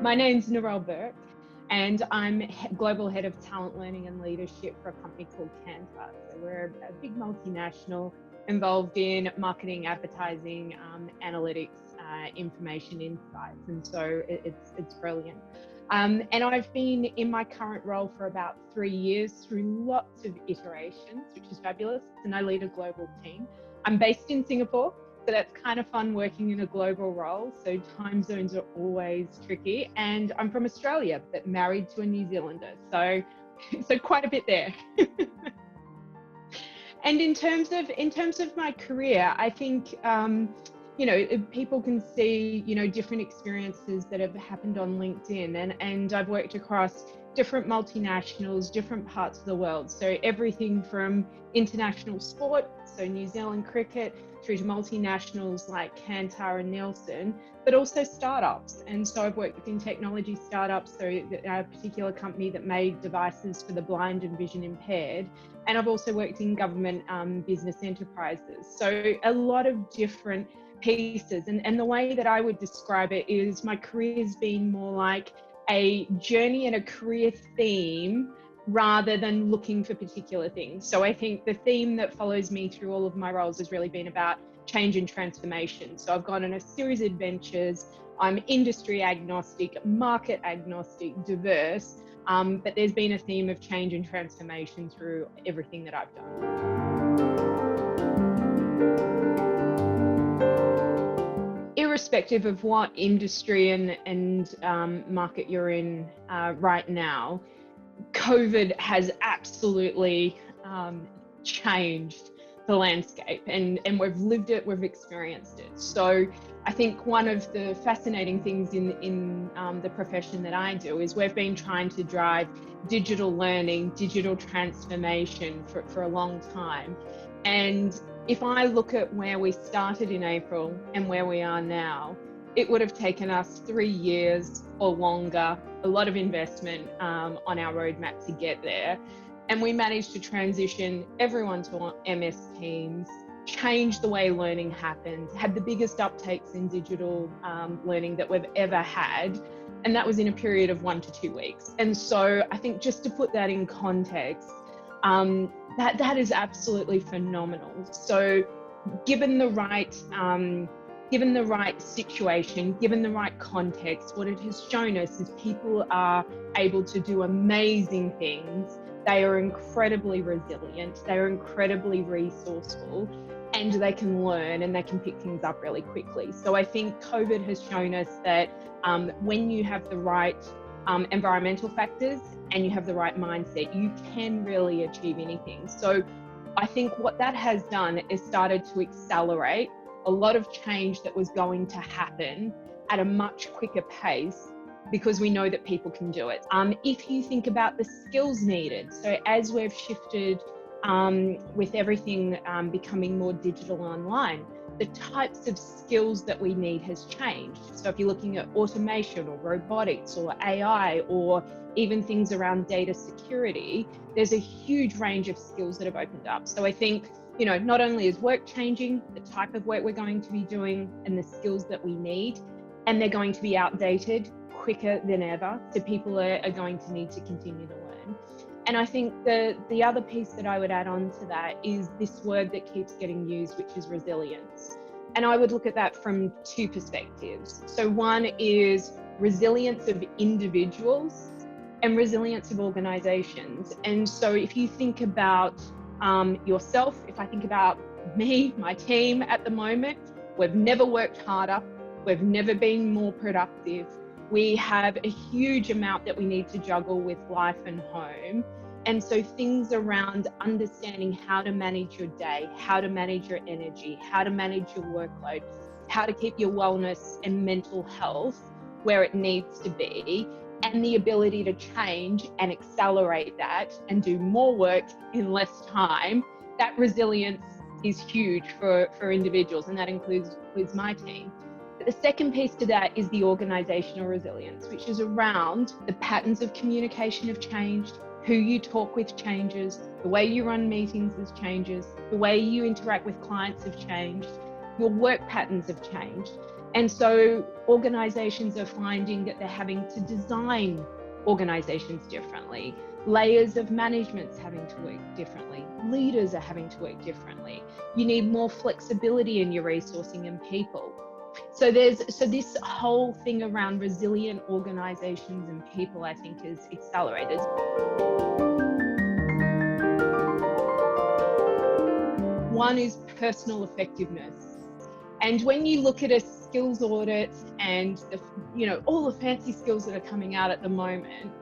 My name's Narelle Burke, and I'm Global Head of Talent Learning and Leadership for a company called Kantar. So we're a big multinational involved in marketing, advertising, analytics, information insights, and so it's brilliant. And I've been in my current role for about 3 years through lots of iterations, which is fabulous, and I lead a global team. I'm based in Singapore, so that's kind of fun working in a global role. So time zones are always tricky. And I'm from Australia, but married to a New Zealander. So quite a bit there. And in terms of my career, I think, people can see, different experiences that have happened on LinkedIn. And I've worked across different multinationals, different parts of the world. So everything from international sport, so New Zealand cricket, through to multinationals like Kantar and Nielsen, but also startups. And so I've worked in technology startups, so a particular company that made devices for the blind and vision impaired. And I've also worked in government business enterprises. So a lot of different pieces. And the way that I would describe it is my career has been more like a journey and a career theme rather than looking for particular things. So I think the theme that follows me through all of my roles has really been about change and transformation. So I've gone on a series of adventures. I'm industry agnostic, market agnostic, diverse, but there's been a theme of change and transformation through everything that I've done. Irrespective of what industry and market you're in right now, COVID has absolutely changed the landscape, and we've lived it, we've experienced it. So I think one of the fascinating things in the profession that I do is we've been trying to drive digital learning, digital transformation for a long time. And if I look at where we started in April and where we are now, it would have taken us 3 years or longer, a lot of investment on our roadmap to get there. And we managed to transition everyone to MS Teams, change the way learning happens, had the biggest uptakes in digital learning that we've ever had. And that was in a period of 1 to 2 weeks. And so I think just to put that in context, that is absolutely phenomenal. So given the right situation, given the right context, what it has shown us is people are able to do amazing things. They are incredibly resilient, they are incredibly resourceful, and they can learn and they can pick things up really quickly. So I think COVID has shown us that when you have the right environmental factors and you have the right mindset, you can really achieve anything. So I think what that has done is started to accelerate a lot of change that was going to happen at a much quicker pace, because we know that people can do it. If you think about the skills needed, so as we've shifted with everything becoming more digital online, the types of skills that we need has changed. So if you're looking at automation or robotics or AI or even things around data security, there's a huge range of skills that have opened up. So I think, not only is work changing, the type of work we're going to be doing and the skills that we need, and they're going to be outdated quicker than ever. So people are going to need to continue to learn. And I think the other piece that I would add on to that is this word that keeps getting used, which is resilience. And I would look at that from 2 perspectives. So one is resilience of individuals and resilience of organizations. And so if you think about yourself, if I think about me, my team at the moment, we've never worked harder, we've never been more productive. We have a huge amount that we need to juggle with life and home. And so things around understanding how to manage your day, how to manage your energy, how to manage your workload, how to keep your wellness and mental health where it needs to be, and the ability to change and accelerate that and do more work in less time, that resilience is huge for individuals, and that includes my team. The second piece to that is the organizational resilience, which is around the patterns of communication have changed, who you talk with changes, the way you run meetings has changes, the way you interact with clients have changed, your work patterns have changed. And so organizations are finding that they're having to design organizations differently. Layers of management's having to work differently. Leaders are having to work differently. You need more flexibility in your resourcing and people. So this whole thing around resilient organizations and people, I think, is accelerated. One is personal effectiveness. And when you look at a skills audit and all the fancy skills that are coming out at the moment,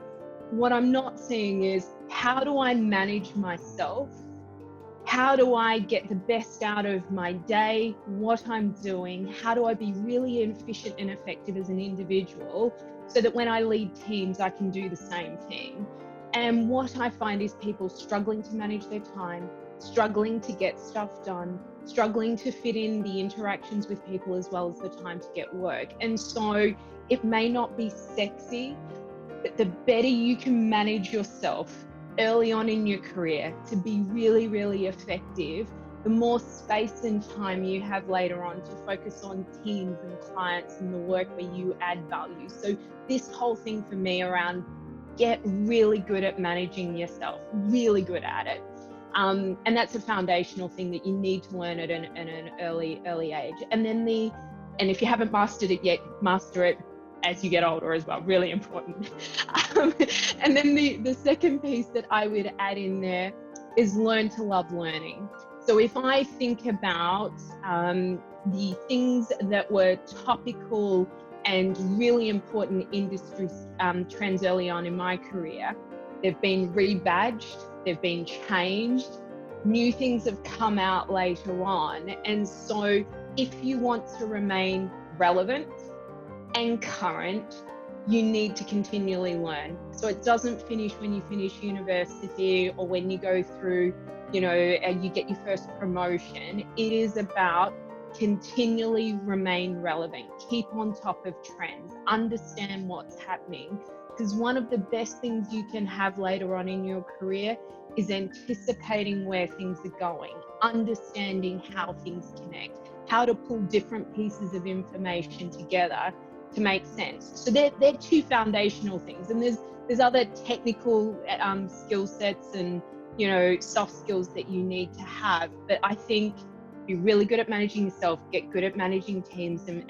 what I'm not seeing is, how do I manage myself? How do I get the best out of my day, what I'm doing? How do I be really efficient and effective as an individual so that when I lead teams, I can do the same thing? And what I find is people struggling to manage their time, struggling to get stuff done, struggling to fit in the interactions with people as well as the time to get work. And so it may not be sexy, but the better you can manage yourself early on in your career to be really, really effective, the more space and time you have later on to focus on teams and clients and the work where you add value. So this whole thing for me around get really good at managing yourself, really good at it. And that's a foundational thing that you need to learn at an early age. And if you haven't mastered it yet, master it as you get older as well, really important. And then the second piece that I would add in there is learn to love learning. So if I think about the things that were topical and really important industry trends early on in my career, they've been rebadged, they've been changed, new things have come out later on. And so if you want to remain relevant and current, you need to continually learn. So it doesn't finish when you finish university or when you go through, you get your first promotion. It is about continually remain relevant, keep on top of trends, understand what's happening. Because one of the best things you can have later on in your career is anticipating where things are going, understanding how things connect, how to pull different pieces of information together to make sense. So they're two foundational things. And there's other technical skill sets and soft skills that you need to have. But I think be really good at managing yourself, get good at managing teams and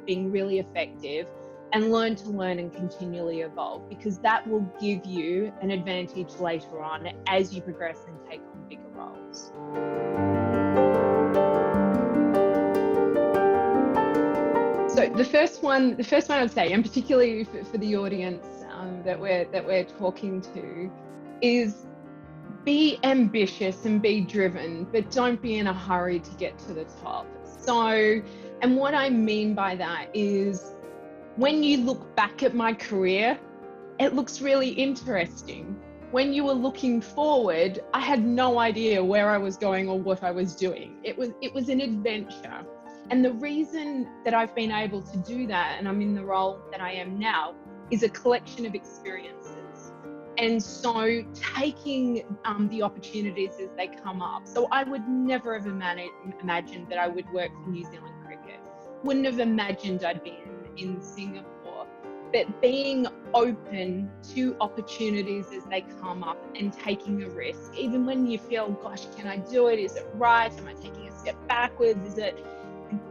being really effective, and learn and continually evolve, because that will give you an advantage later on as you progress and take on bigger roles. So the first one I'd say, and particularly for the audience that we're talking to, is be ambitious and be driven, but don't be in a hurry to get to the top. So, and what I mean by that is, when you look back at my career, it looks really interesting. When you were looking forward, I had no idea where I was going or what I was doing. It was an adventure. And the reason that I've been able to do that, and I'm in the role that I am now, is a collection of experiences. And so taking the opportunities as they come up. So I would never have imagined that I would work for New Zealand Cricket. Wouldn't have imagined I'd be in Singapore. But being open to opportunities as they come up and taking a risk, even when you feel, gosh, can I do it? Is it right? Am I taking a step backwards?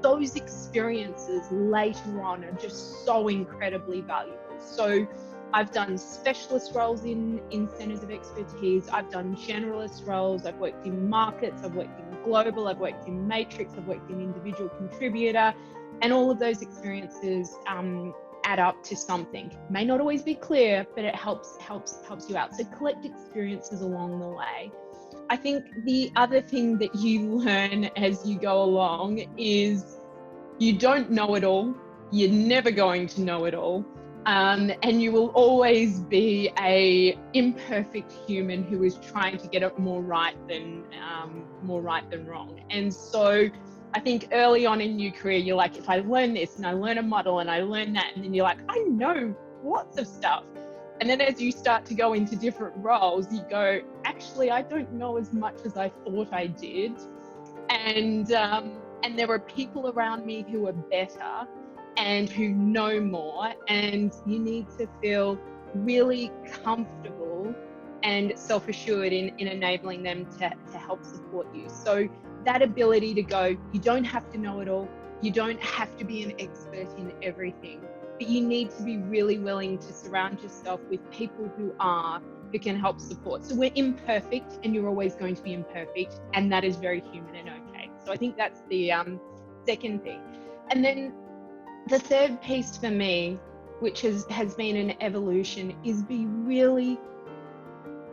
Those experiences later on are just so incredibly valuable. So I've done specialist roles in centers of expertise. I've done generalist roles. I've worked in markets. I've worked in global. I've worked in matrix. I've worked in individual contributor, and all of those experiences add up to something. It may not always be clear, but it helps you out. So collect experiences along the way. I think the other thing that you learn as you go along is you don't know it all. You're never going to know it all. And you will always be a imperfect human who is trying to get it more right than wrong. And so I think early on in your career, you're like, if I learn this and I learn a model and I learn that, and then you're like, I know lots of stuff. And then as you start to go into different roles, you go, actually, I don't know as much as I thought I did. And and there are people around me who are better and who know more, and you need to feel really comfortable and self-assured in enabling them to help support you. So that ability to go, you don't have to know it all, you don't have to be an expert in everything, but you need to be really willing to surround yourself with people who can help support. So we're imperfect, and you're always going to be imperfect, and that is very human and okay. So I think that's the second thing. And then the third piece for me, which has been an evolution, is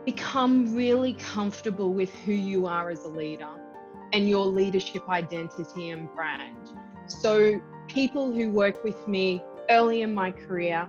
become really comfortable with who you are as a leader and your leadership identity and brand. So people who work with me early in my career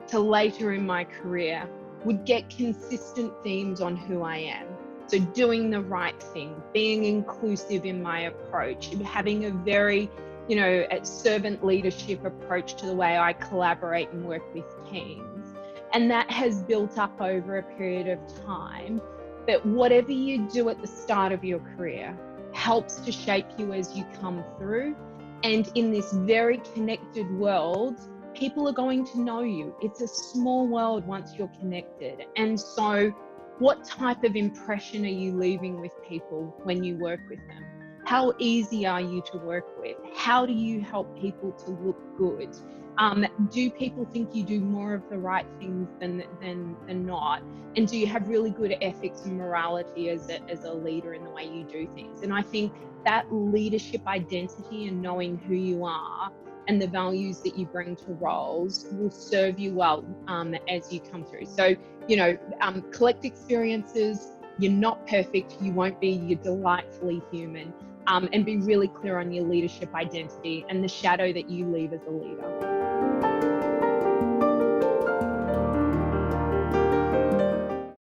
to later in my career would get consistent themes on who I am. So doing the right thing, being inclusive in my approach, having a very, a servant leadership approach to the way I collaborate and work with teams. And that has built up over a period of time. But whatever you do at the start of your career helps to shape you as you come through. And in this very connected world, people are going to know you. It's a small world once you're connected. And so what type of impression are you leaving with people when you work with them? How easy are you to work with? How do you help people to look good? Do people think you do more of the right things than not? And do you have really good ethics and morality as a leader in the way you do things? And I think that leadership identity and knowing who you are and the values that you bring to roles will serve you well as you come through. So, collect experiences. You're not perfect. You won't be. You're delightfully human. And be really clear on your leadership identity and the shadow that you leave as a leader.